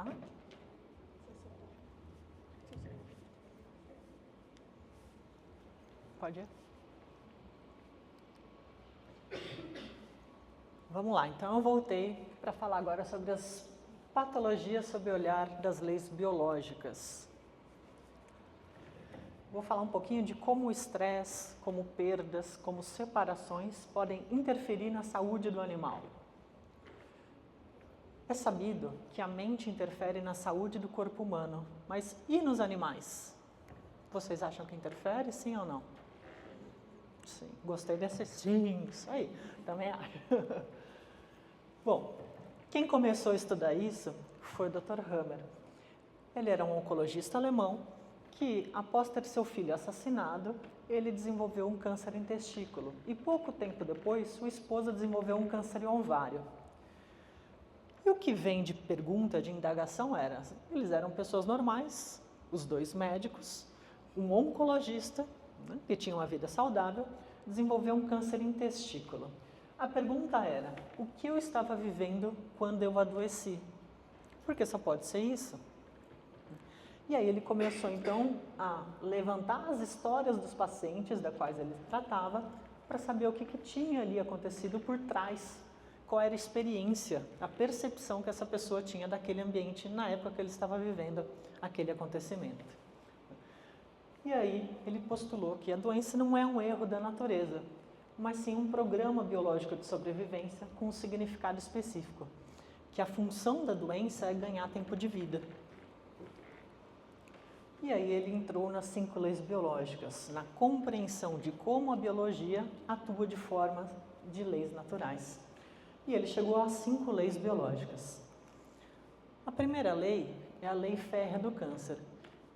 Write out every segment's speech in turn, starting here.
Ah? Pode ir? Vamos lá, então eu voltei para falar agora sobre as patologias sob o olhar das leis biológicas. Vou falar um pouquinho de como o estresse, como perdas, como separações podem interferir na saúde do animal. É sabido que a mente interfere na saúde do corpo humano, mas e nos animais? Vocês acham que interfere, sim ou não? Sim, gostei desse sim, isso aí, também acho. Bom, quem começou a estudar isso foi o Dr. Hammer. Ele era um oncologista alemão que, após ter seu filho assassinado, ele desenvolveu um câncer em testículo. E pouco tempo depois, sua esposa desenvolveu um câncer em ovário. E o que vem de pergunta, de indagação era, eles eram pessoas normais, os dois médicos, um oncologista, né, que tinha uma vida saudável, desenvolveu um câncer em testículo. A pergunta era, o que eu estava vivendo quando eu adoeci? Porque só pode ser isso. E aí ele começou então a levantar as histórias dos pacientes da quais ele tratava para saber o que tinha ali acontecido por trás, qual era a experiência, a percepção que essa pessoa tinha daquele ambiente na época que ele estava vivendo aquele acontecimento. E aí ele postulou que a doença não é um erro da natureza, mas sim um programa biológico de sobrevivência com um significado específico, que a função da doença é ganhar tempo de vida. E aí ele entrou nas 5 leis biológicas, na compreensão de como a biologia atua de forma de leis naturais. E ele chegou às 5 leis biológicas. A primeira lei é a lei férrea do câncer,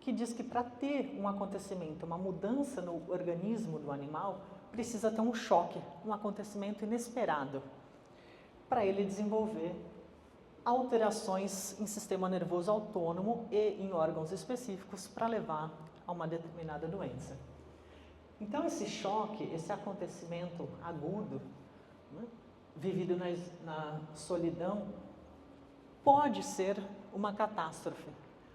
que diz que para ter um acontecimento, uma mudança no organismo do animal, precisa ter um choque, um acontecimento inesperado, para ele desenvolver alterações em sistema nervoso autônomo e em órgãos específicos para levar a uma determinada doença. Então esse choque, esse acontecimento agudo, né, vivido na solidão, pode ser uma catástrofe,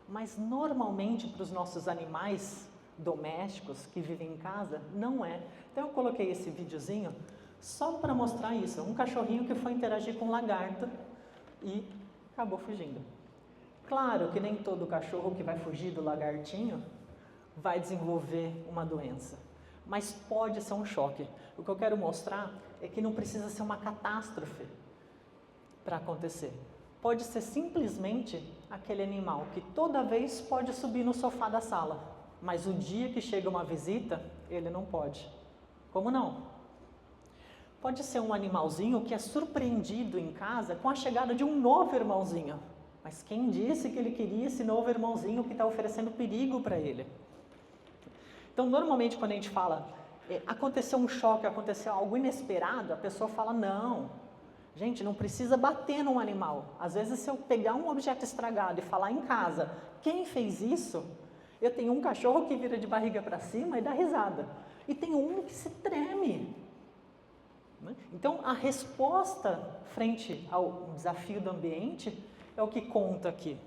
mas normalmente para os nossos animais domésticos que vivem em casa, não é. Então eu coloquei esse videozinho só para mostrar isso, um cachorrinho que foi interagir com um lagarto e acabou fugindo. Claro que nem todo cachorro que vai fugir do lagartinho vai desenvolver uma doença, mas pode ser um choque. O que eu quero mostrar é que não precisa ser uma catástrofe para acontecer. Pode ser simplesmente aquele animal que toda vez pode subir no sofá da sala, mas o dia que chega uma visita, ele não pode. Como não? Pode ser um animalzinho que é surpreendido em casa com a chegada de um novo irmãozinho. Mas quem disse que ele queria esse novo irmãozinho que está oferecendo perigo para ele? Então, normalmente, quando a gente fala, aconteceu um choque, aconteceu algo inesperado, a pessoa fala, não. Gente, não precisa bater num animal. Às vezes, se eu pegar um objeto estragado e falar em casa, quem fez isso? Eu tenho um cachorro que vira de barriga para cima e dá risada. E tem um que se treme. Então, a resposta frente ao desafio do ambiente é o que conta aqui.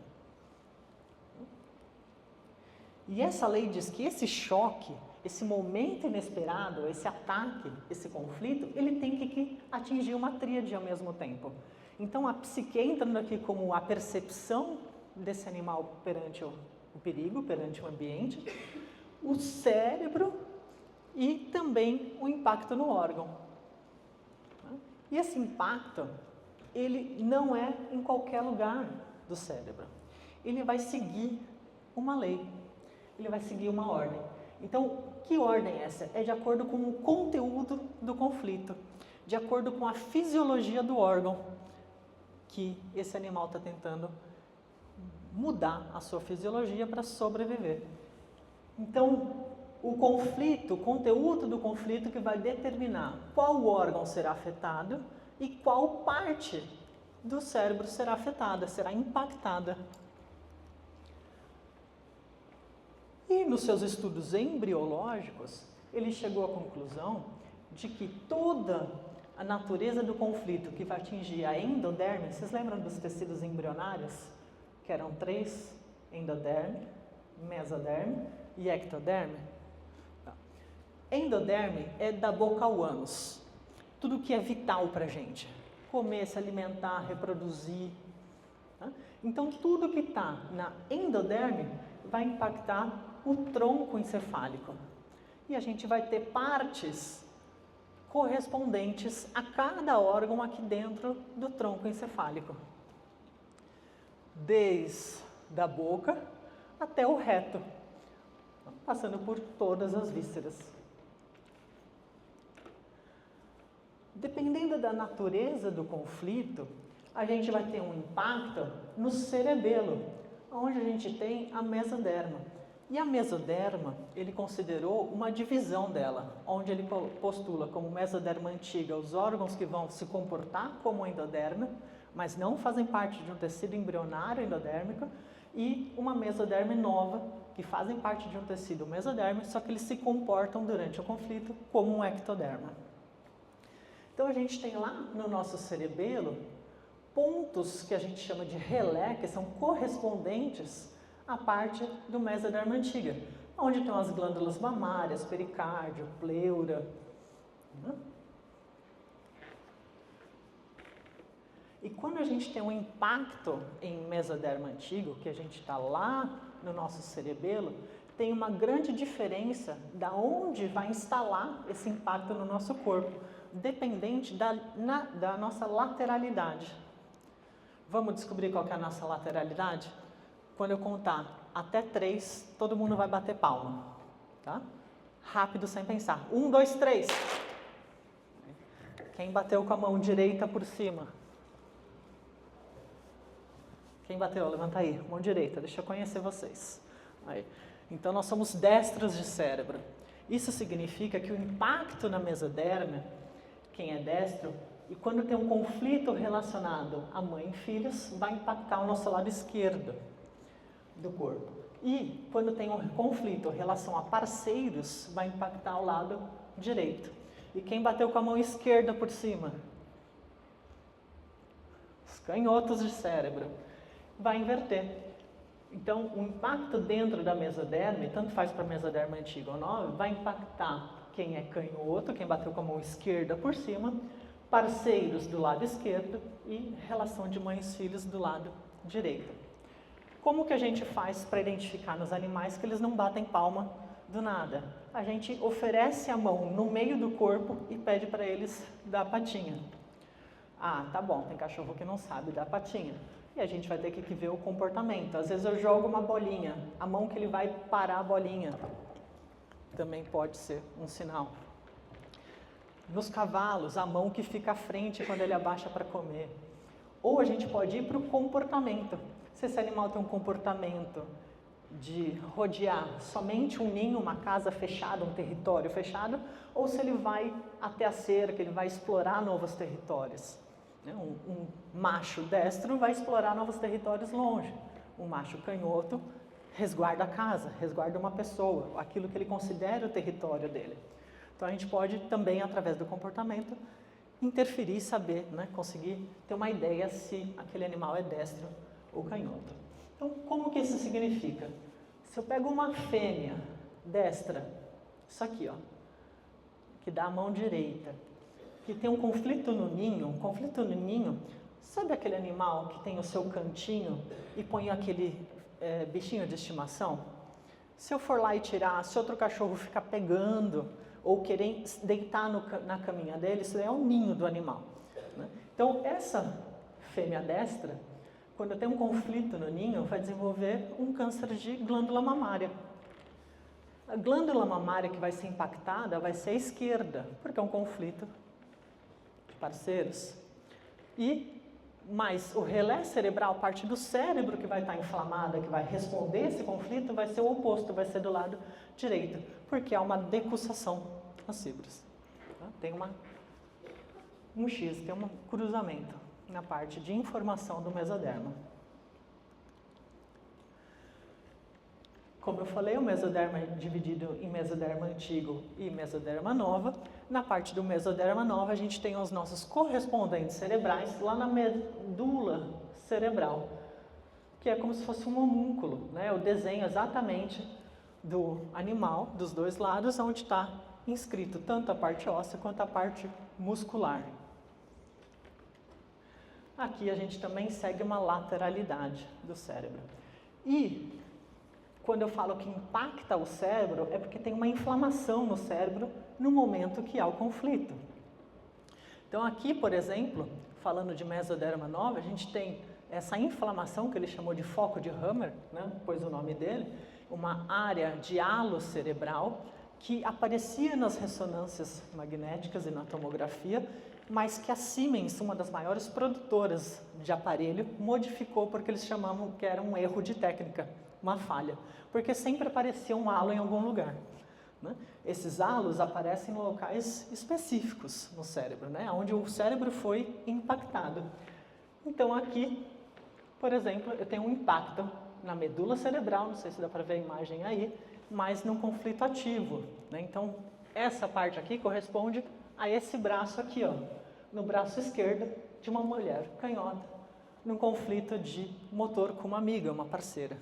E essa lei diz que esse choque, esse momento inesperado, esse ataque, esse conflito, ele tem que atingir uma tríade ao mesmo tempo. Então, a psique entrando aqui como a percepção desse animal perante o perigo, perante o ambiente, o cérebro e também o impacto no órgão. E esse impacto, ele não é em qualquer lugar do cérebro. Ele vai seguir uma lei, ele vai seguir uma ordem. Então, que ordem é essa? É de acordo com o conteúdo do conflito, de acordo com a fisiologia do órgão que esse animal está tentando mudar a sua fisiologia para sobreviver. Então, o conflito, o conteúdo do conflito que vai determinar qual órgão será afetado e qual parte do cérebro será afetada, será impactada. E nos seus estudos embriológicos, ele chegou à conclusão de que toda a natureza do conflito que vai atingir a endoderme, vocês lembram dos tecidos embrionários? que eram 3, endoderme, mesoderme e ectoderme. Endoderme é da boca ao ânus. Tudo que é vital para a gente. Comer, se alimentar, reproduzir. Tá? Então, tudo que está na endoderme vai impactar o tronco encefálico. E a gente vai ter partes correspondentes a cada órgão aqui dentro do tronco encefálico. Desde a boca até o reto, passando por todas as vísceras. Dependendo da natureza do conflito, a gente vai ter um impacto no cerebelo, onde a gente tem a mesoderma. E a mesoderma, ele considerou uma divisão dela, onde ele postula como mesoderma antiga os órgãos que vão se comportar como endoderma, mas não fazem parte de um tecido embrionário endodérmico, e uma mesoderma nova, que fazem parte de um tecido mesoderma, só que eles se comportam durante o conflito como um ectoderma. Então a gente tem lá no nosso cerebelo pontos que a gente chama de relé, que são correspondentes à parte do mesoderma antiga, onde estão as glândulas mamárias, pericárdio, pleura. E quando a gente tem um impacto em mesoderma antigo, que a gente está lá no nosso cerebelo, tem uma grande diferença da onde vai instalar esse impacto no nosso corpo, dependente da nossa lateralidade. Vamos descobrir qual que é a nossa lateralidade? Quando eu contar até 3, todo mundo vai bater palma, tá? Rápido, sem pensar. 1, 2, 3. Quem bateu com a mão direita por cima? Quem bateu? Levanta aí, mão direita, deixa eu conhecer vocês. Aí. Então, nós somos destros de cérebro. Isso significa que o impacto na mesoderma, quem é destro, e quando tem um conflito relacionado a mãe e filhos, vai impactar o nosso lado esquerdo do corpo. E quando tem um conflito em relação a parceiros, vai impactar o lado direito. E quem bateu com a mão esquerda por cima? Os canhotos de cérebro. Vai inverter. Então, o impacto dentro da mesoderma, tanto faz para a mesoderma antiga ou nova, vai impactar quem é canhoto, quem bateu com a mão esquerda por cima, parceiros do lado esquerdo e relação de mães e filhos do lado direito. Como que a gente faz para identificar nos animais que eles não batem palma do nada? A gente oferece a mão no meio do corpo e pede para eles dar a patinha. Ah, tá bom, tem cachorro que não sabe dar patinha. E a gente vai ter que ver o comportamento. Às vezes eu jogo uma bolinha, a mão que ele vai parar a bolinha também pode ser um sinal. Nos cavalos, a mão que fica à frente quando ele abaixa para comer. Ou a gente pode ir para o comportamento. Se esse animal tem um comportamento de rodear somente um ninho, uma casa fechada, um território fechado, ou se ele vai até a cerca, ele vai explorar novos territórios. Um macho destro vai explorar novos territórios longe. Um macho canhoto resguarda a casa, resguarda uma pessoa, aquilo que ele considera o território dele. Então a gente pode também, através do comportamento, interferir e saber, conseguir ter uma ideia se aquele animal é destro ou canhoto. Então, como que isso significa? Se eu pego uma fêmea destra, isso aqui, ó, que dá a mão direita, que tem um conflito no ninho, sabe aquele animal que tem o seu cantinho e põe aquele bichinho de estimação? Se eu for lá e tirar, se outro cachorro ficar pegando ou querer deitar na caminha dele, isso é o ninho do animal. Né? Então, essa fêmea destra, quando tem um conflito no ninho, vai desenvolver um câncer de glândula mamária. A glândula mamária que vai ser impactada vai ser a esquerda, porque é um conflito de parceiros. Mas o relé cerebral, parte do cérebro que vai estar inflamada, que vai responder esse conflito, vai ser o oposto, vai ser do lado direito, porque há uma decussação nas fibras. Tá? Tem um X, tem um cruzamento na parte de informação do mesoderma. Como eu falei, o mesoderma é dividido em mesoderma antigo e mesoderma nova. Na parte do mesoderma nova, a gente tem os nossos correspondentes cerebrais lá na medula cerebral. que é como se fosse um homúnculo, né? O desenho exatamente do animal, dos dois lados, onde está inscrito tanto a parte óssea quanto a parte muscular. Aqui a gente também segue uma lateralidade do cérebro. E quando eu falo que impacta o cérebro, é porque tem uma inflamação no cérebro no momento que há o conflito. Então aqui, por exemplo, falando de mesoderma nova, a gente tem essa inflamação que ele chamou de foco de Hammer, né, pôs o nome dele, uma área de halo cerebral que aparecia nas ressonâncias magnéticas e na tomografia, mas que a Siemens, uma das maiores produtoras de aparelho, modificou porque eles chamavam que era um erro de técnica, uma falha, porque sempre aparecia um halo em algum lugar, né? Esses halos aparecem em locais específicos no cérebro, né? Onde o cérebro foi impactado. Então aqui, por exemplo, eu tenho um impacto na medula cerebral, não sei se dá para ver a imagem aí, mas num conflito ativo, né? Então essa parte aqui corresponde a esse braço aqui, ó, no braço esquerdo de uma mulher canhota, num conflito de motor com uma amiga, uma parceira.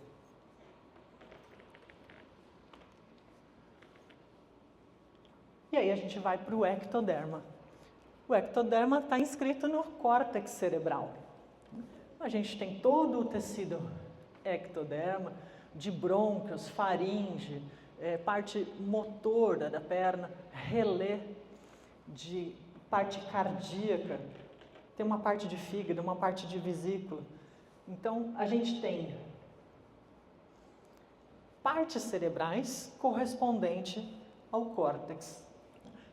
E aí a gente vai para o ectoderma. O ectoderma está inscrito no córtex cerebral. A gente tem todo o tecido ectoderma, de brônquios, faringe, parte motor da perna, relé, de parte cardíaca, tem uma parte de fígado, uma parte de vesícula. Então, a gente tem partes cerebrais correspondentes ao córtex.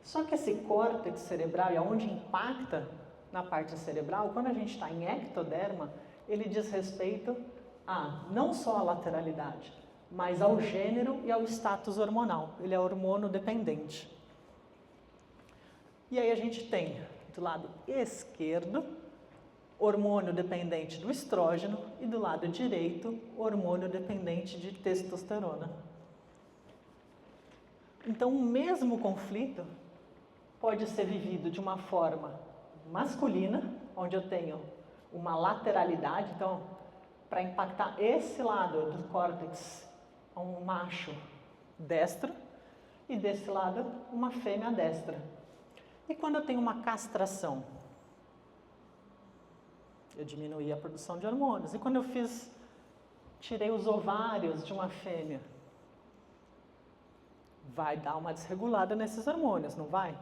Só que esse córtex cerebral, e onde impacta na parte cerebral, quando a gente está em ectoderma, ele diz respeito a não só a lateralidade, mas ao gênero e ao status hormonal. Ele é hormonodependente. E aí a gente tem, do lado esquerdo, hormônio dependente do estrógeno e do lado direito, hormônio dependente de testosterona. Então, o mesmo conflito pode ser vivido de uma forma masculina, onde eu tenho uma lateralidade, então, para impactar esse lado do córtex, um macho destro, e desse lado, uma fêmea destra. E quando eu tenho uma castração? Eu diminuí a produção de hormônios. E quando eu tirei os ovários de uma fêmea? Vai dar uma desregulada nesses hormônios, não vai?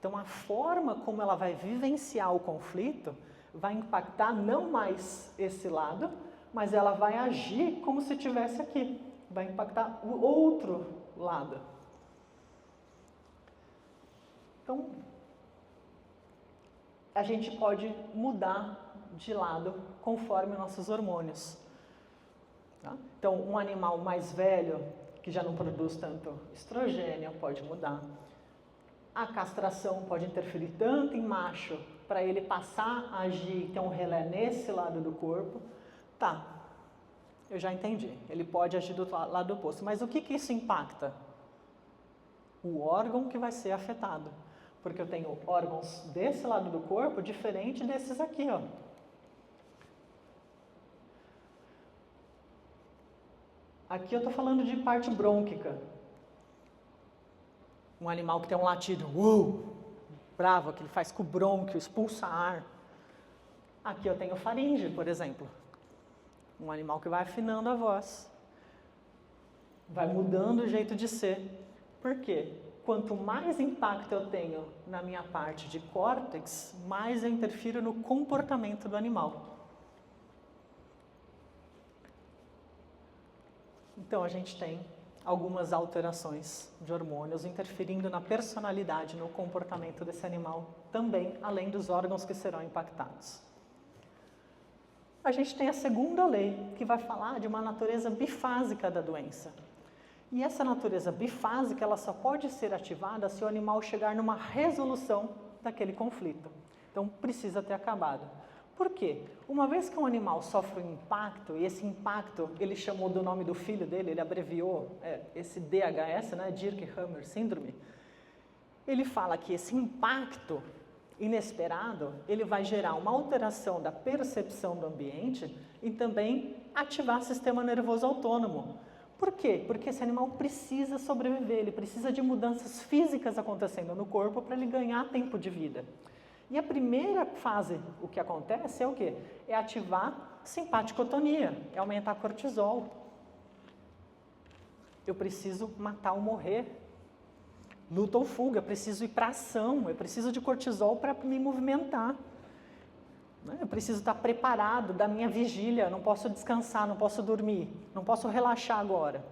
Então, a forma como ela vai vivenciar o conflito vai impactar não mais esse lado, mas ela vai agir como se estivesse aqui. Vai impactar o outro lado. Então, a gente pode mudar de lado conforme nossos hormônios. Tá? Então, um animal mais velho, que já não produz tanto estrogênio, pode mudar. A castração pode interferir tanto em macho, para ele passar a agir, ter um relé nesse lado do corpo. Tá, eu já entendi. Ele pode agir do lado oposto. Mas o que isso impacta? O órgão que vai ser afetado. Porque eu tenho órgãos desse lado do corpo diferente desses aqui, ó. Aqui eu estou falando de parte brônquica. Um animal que tem um latido, bravo, que ele faz com o brônquio, expulsa ar. Aqui eu tenho faringe, por exemplo. Um animal que vai afinando a voz. Vai mudando o jeito de ser. Por quê? Quanto mais impacto eu tenho na minha parte de córtex, mais eu interfiro no comportamento do animal. Então a gente tem algumas alterações de hormônios interferindo na personalidade, no comportamento desse animal também, além dos órgãos que serão impactados. A gente tem a segunda lei, que vai falar de uma natureza bifásica da doença. E essa natureza bifásica, ela só pode ser ativada se o animal chegar numa resolução daquele conflito. Então, precisa ter acabado. Por quê? Uma vez que um animal sofre um impacto, e esse impacto ele chamou do nome do filho dele, ele abreviou esse DHS, né, Dirk-Hammer Syndrome, ele fala que esse impacto, inesperado, ele vai gerar uma alteração da percepção do ambiente e também ativar o sistema nervoso autônomo. Por quê? Porque esse animal precisa sobreviver, ele precisa de mudanças físicas acontecendo no corpo para ele ganhar tempo de vida. E a primeira fase, o que acontece é o quê? É ativar simpaticotonia, é aumentar cortisol. Eu preciso matar ou morrer. Luta ou fuga, eu preciso ir para ação, eu preciso de cortisol para me movimentar. Eu preciso estar preparado da minha vigília, não posso descansar, não posso dormir, não posso relaxar agora.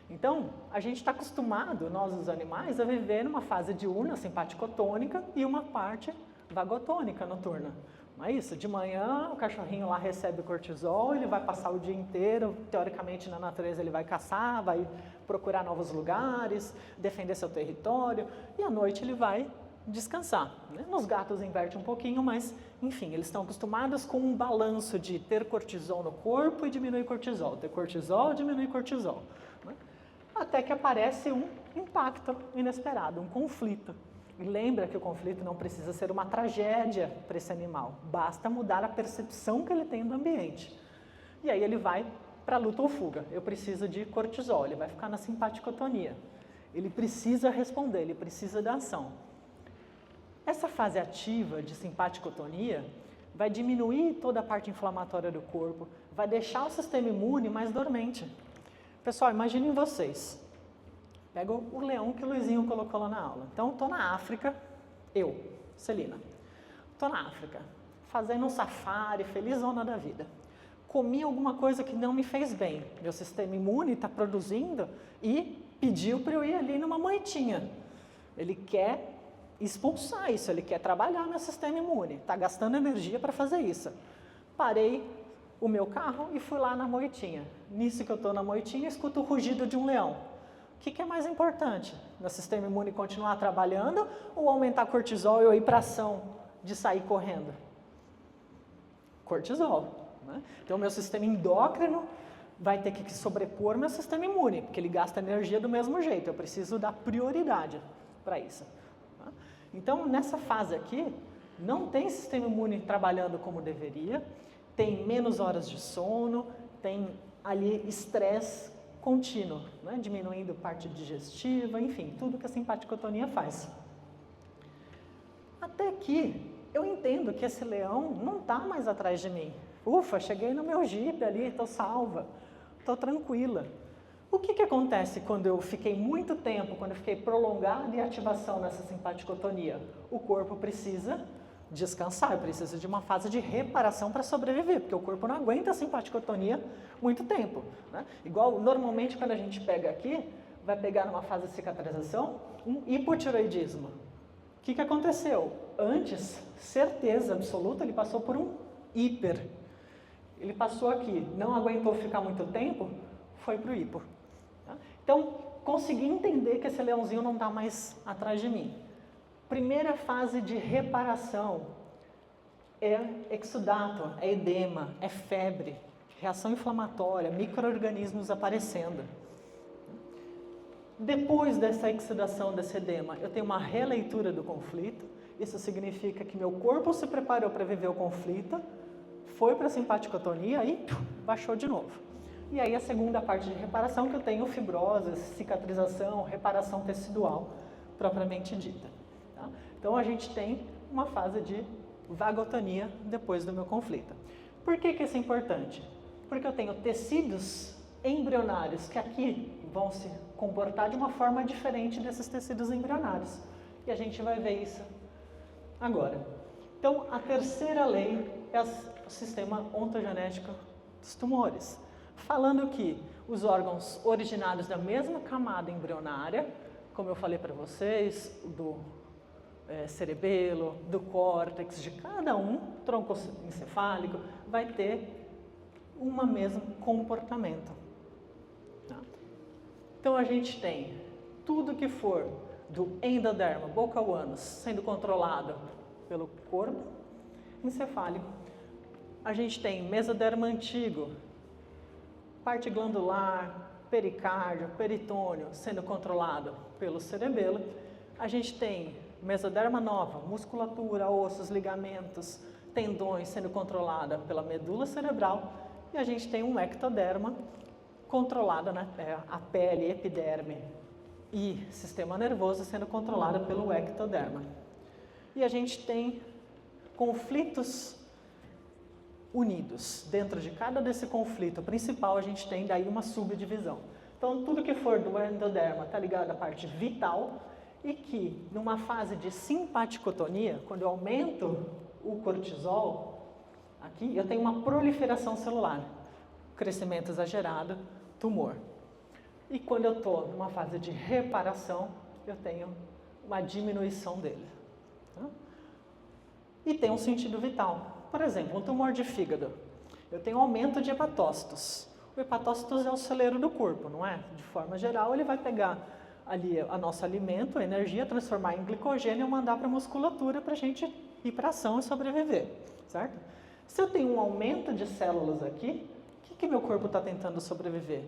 Então, a gente está acostumado, nós os animais, a viver numa fase diurna, simpaticotônica, e uma parte vagotônica noturna. Não é isso? De manhã, o cachorrinho lá recebe cortisol, ele vai passar o dia inteiro, teoricamente na natureza ele vai caçar, vai procurar novos lugares, defender seu território, e à noite ele vai descansar. Nos gatos inverte um pouquinho, mas, enfim, eles estão acostumados com um balanço de ter cortisol no corpo e diminuir cortisol, ter cortisol, diminuir cortisol. Até que aparece um impacto inesperado, um conflito. E lembra que o conflito não precisa ser uma tragédia para esse animal, basta mudar a percepção que ele tem do ambiente. E aí ele vai para luta ou fuga, eu preciso de cortisol, ele vai ficar na simpaticotonia. Ele precisa responder, ele precisa da ação. Essa fase ativa de simpaticotonia vai diminuir toda a parte inflamatória do corpo, vai deixar o sistema imune mais dormente. Pessoal, imaginem vocês. Pega o leão que o Luizinho colocou lá na aula. Então, estou na África, eu, Celina, estou na África, fazendo um safari, felizona da vida. Comi alguma coisa que não me fez bem. Meu sistema imune está produzindo e pediu para eu ir ali numa moitinha. Ele quer expulsar isso, ele quer trabalhar meu sistema imune. Está gastando energia para fazer isso. Parei o meu carro e fui lá na moitinha. Nisso que eu estou na moitinha, escuto o rugido de um leão. O que é mais importante? Meu sistema imune continuar trabalhando ou aumentar cortisol e eu ir para ação de sair correndo? Cortisol. Né? Então, meu sistema endócrino vai ter que sobrepor meu sistema imune, porque ele gasta energia do mesmo jeito. Eu preciso dar prioridade para isso. Tá? Então, nessa fase aqui, não tem sistema imune trabalhando como deveria, tem menos horas de sono, tem ali estresse contínuo, né? Diminuindo parte digestiva, enfim, tudo que a simpaticotonia faz. Até que eu entendo que esse leão não está mais atrás de mim. Ufa, cheguei no meu jipe ali, estou salva, estou tranquila. O que acontece quando eu fiquei muito tempo, quando eu fiquei prolongada em ativação nessa simpaticotonia? O corpo precisa descansar, precisa de uma fase de reparação para sobreviver, porque o corpo não aguenta a simpaticotonia muito tempo. Né? Igual, normalmente, quando a gente pega aqui, vai pegar numa fase de cicatrização, um hipotireoidismo. O que aconteceu? Antes, certeza absoluta, ele passou por um hiper. Ele passou aqui, não aguentou ficar muito tempo, foi para o hipo. Tá? Então, consegui entender que esse leãozinho não está mais atrás de mim. Primeira fase de reparação é exudato, é edema, é febre, reação inflamatória, micro-organismos aparecendo. Depois dessa exudação, desse edema, eu tenho uma releitura do conflito. Isso significa que meu corpo se preparou para viver o conflito, foi para a simpaticotonia e baixou de novo. E aí a segunda parte de reparação que eu tenho fibrose, cicatrização, reparação tecidual, propriamente dita. Tá? Então a gente tem uma fase de vagotonia depois do meu conflito. Por que isso é importante? Porque eu tenho tecidos embrionários que aqui vão se comportar de uma forma diferente desses tecidos embrionários. E a gente vai ver isso agora. Então, a terceira lei é o sistema ontogenético dos tumores. Falando que os órgãos originados da mesma camada embrionária, como eu falei para vocês, do cerebelo, do córtex, de cada um, tronco encefálico, vai ter um mesmo comportamento. Tá? Então, a gente tem tudo que for do endoderma, boca ao ânus, sendo controlado pelo corpo encefálico. A gente tem mesoderma antigo, parte glandular, pericárdio, peritônio, sendo controlado pelo cerebelo. A gente tem mesoderma nova, musculatura, ossos, ligamentos, tendões sendo controlada pela medula cerebral, e a gente tem um ectoderma controlada, né, a pele, epiderme e sistema nervoso sendo controlada pelo ectoderma. E a gente tem conflitos unidos. Dentro de cada desse conflito principal, a gente tem daí uma subdivisão. Então, tudo que for do endoderma está ligado à parte vital e que, numa fase de simpaticotonia, quando eu aumento o cortisol, aqui eu tenho uma proliferação celular, crescimento exagerado, tumor. E quando eu estou numa fase de reparação, eu tenho uma diminuição dele. Tá? E tem um sentido vital. Por exemplo, um tumor de fígado. Eu tenho aumento de hepatócitos. O hepatócitos é o celeiro do corpo, não é? De forma geral, ele vai pegar ali o nosso alimento, a energia, transformar em glicogênio e mandar para a musculatura para a gente ir para a ação e sobreviver, certo? Se eu tenho um aumento de células aqui, o que meu corpo está tentando sobreviver?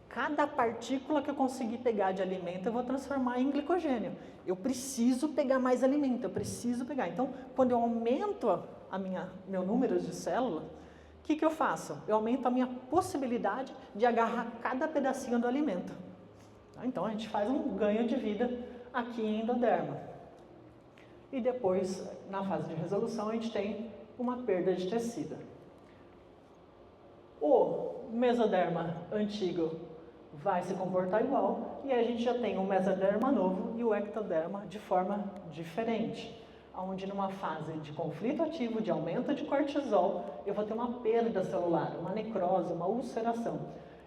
Cada partícula que eu conseguir pegar de alimento, eu vou transformar em glicogênio. Eu preciso pegar mais alimento, eu preciso pegar. Então, quando eu aumento meu número de células, o que eu faço? Eu aumento a minha possibilidade de agarrar cada pedacinho do alimento. Então, a gente faz um ganho de vida aqui em endoderma. E depois, na fase de resolução, a gente tem uma perda de tecido. O mesoderma antigo vai se comportar igual e a gente já tem o mesoderma novo e o ectoderma de forma diferente. Onde numa fase de conflito ativo, de aumento de cortisol, eu vou ter uma perda celular, uma necrose, uma ulceração.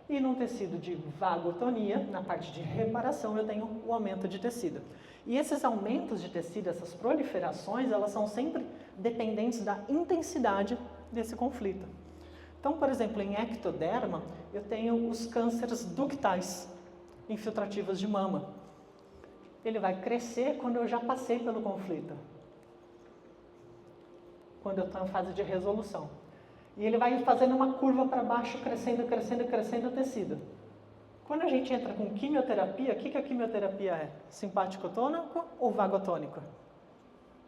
E num tecido de vagotonia, na parte de reparação, eu tenho o aumento de tecido. E esses aumentos de tecido, essas proliferações, elas são sempre dependentes da intensidade desse conflito. Então, por exemplo, em ectoderma, eu tenho os cânceres ductais, infiltrativos de mama. Ele vai crescer quando eu já passei pelo conflito. Quando eu estou em fase de resolução. E ele vai fazendo uma curva para baixo, crescendo, crescendo, crescendo o tecido. Quando a gente entra com quimioterapia, o que a quimioterapia é? Simpaticotônico ou vagotônico?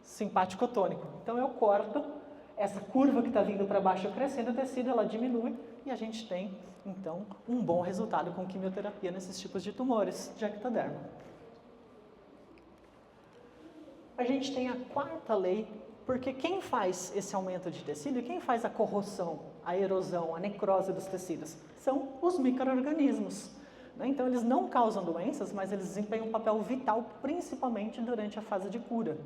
Simpaticotônico. Então eu corto essa curva que está vindo para baixo, crescendo o tecido, ela diminui e a gente tem, então, um bom resultado com quimioterapia nesses tipos de tumores de ectoderma. A gente tem a quarta lei. Porque quem faz esse aumento de tecido e quem faz a corrosão, a erosão, a necrose dos tecidos? São os micro-organismos. Né? Então, eles não causam doenças, mas eles desempenham um papel vital, principalmente durante a fase de cura.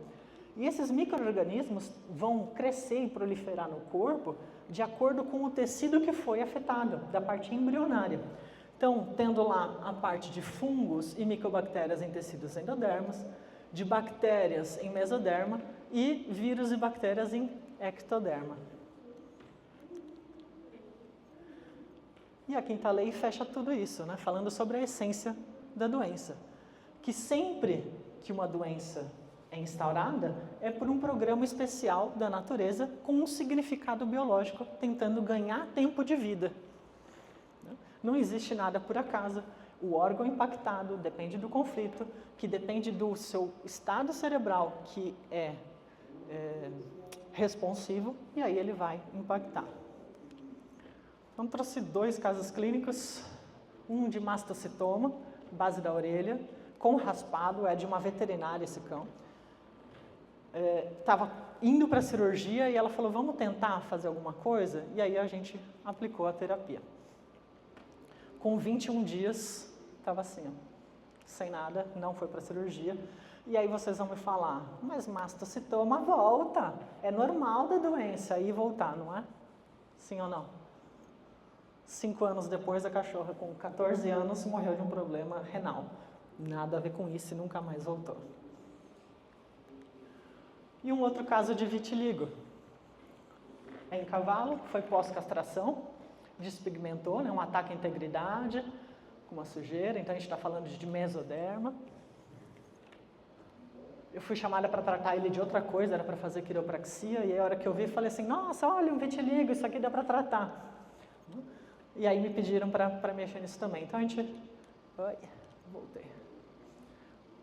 E esses micro-organismos vão crescer e proliferar no corpo de acordo com o tecido que foi afetado, da parte embrionária. Então, tendo lá a parte de fungos e micobactérias em tecidos endodermas, de bactérias em mesoderma e vírus e bactérias em ectoderma. E a quinta lei fecha tudo isso, né? Falando sobre a essência da doença. Que sempre que uma doença é instaurada, é por um programa especial da natureza com um significado biológico, tentando ganhar tempo de vida. Não existe nada por acaso. O órgão impactado depende do conflito, que depende do seu estado cerebral, que é responsivo, e aí ele vai impactar. Então, trouxe 2 casos clínicos, um de mastocitoma, base da orelha, com raspado, é de uma veterinária esse cão. Estava indo para a cirurgia e ela falou, vamos tentar fazer alguma coisa? E aí a gente aplicou a terapia. Com 21 dias, estava assim, ó, sem nada, não foi para a cirurgia. E aí vocês vão me falar, mas mastocitoma volta, é normal da doença ir voltar, não é? Sim ou não? 5 anos depois, a cachorra com 14 anos morreu de um problema renal. Nada a ver com isso e nunca mais voltou. E um outro caso de vitiligo. É em cavalo, foi pós-castração, despigmentou, né, um ataque à integridade, com uma sujeira, então a gente está falando de mesoderma. Eu fui chamada para tratar ele de outra coisa, era para fazer quiropraxia, e aí a hora que eu vi, falei assim, nossa, olha, um vitiligo, isso aqui dá para tratar. E aí me pediram para mexer nisso também. Então a gente... voltei.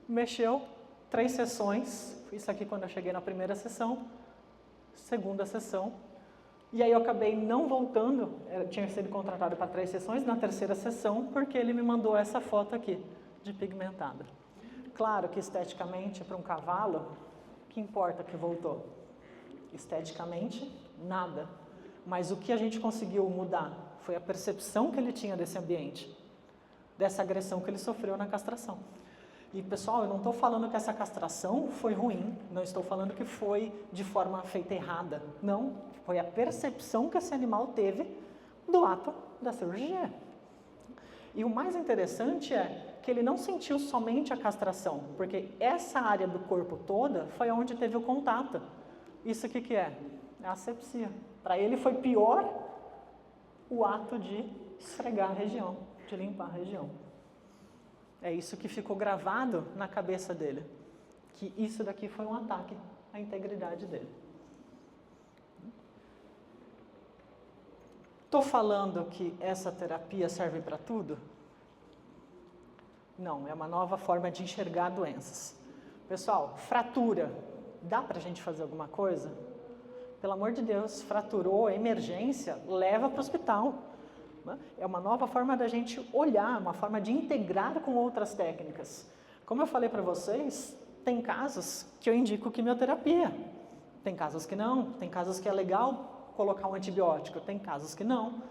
Mexeu, 3 sessões, isso aqui quando eu cheguei na primeira sessão, segunda sessão, e aí eu acabei não voltando, eu tinha sido contratado para 3 sessões, na terceira sessão, porque ele me mandou essa foto aqui, de pigmentada. Claro que esteticamente, para um cavalo, que importa que voltou? Esteticamente, nada. Mas o que a gente conseguiu mudar foi a percepção que ele tinha desse ambiente, dessa agressão que ele sofreu na castração. E pessoal, eu não estou falando que essa castração foi ruim, não estou falando que foi de forma feita errada. Não, foi a percepção que esse animal teve do ato da cirurgia. E o mais interessante é que ele não sentiu somente a castração, porque essa área do corpo toda foi onde teve o contato. Isso aqui que é? É a asepsia. Para ele foi pior o ato de esfregar a região, de limpar a região. É isso que ficou gravado na cabeça dele, que isso daqui foi um ataque à integridade dele. Estou falando que essa terapia serve para tudo? Não, é uma nova forma de enxergar doenças. Pessoal, fratura, dá para a gente fazer alguma coisa? Pelo amor de Deus, fraturou, emergência, leva para o hospital. É uma nova forma da gente olhar, uma forma de integrar com outras técnicas. Como eu falei para vocês, tem casos que eu indico quimioterapia. Tem casos que não, tem casos que é legal colocar um antibiótico, tem casos que não.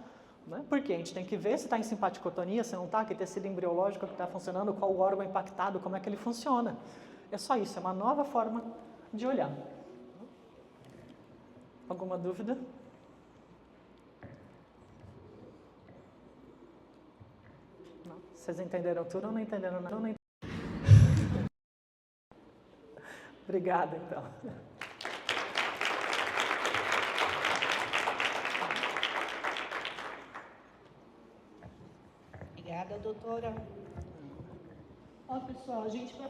Porque a gente tem que ver se está em simpaticotonia, se não está, que tecido embriológico que está funcionando, qual o órgão impactado, como é que ele funciona. É só isso, é uma nova forma de olhar. Alguma dúvida? Não? Vocês entenderam tudo ou não entenderam nada? Não. Obrigada, então. Obrigada, doutora. Ó, pessoal, a gente vai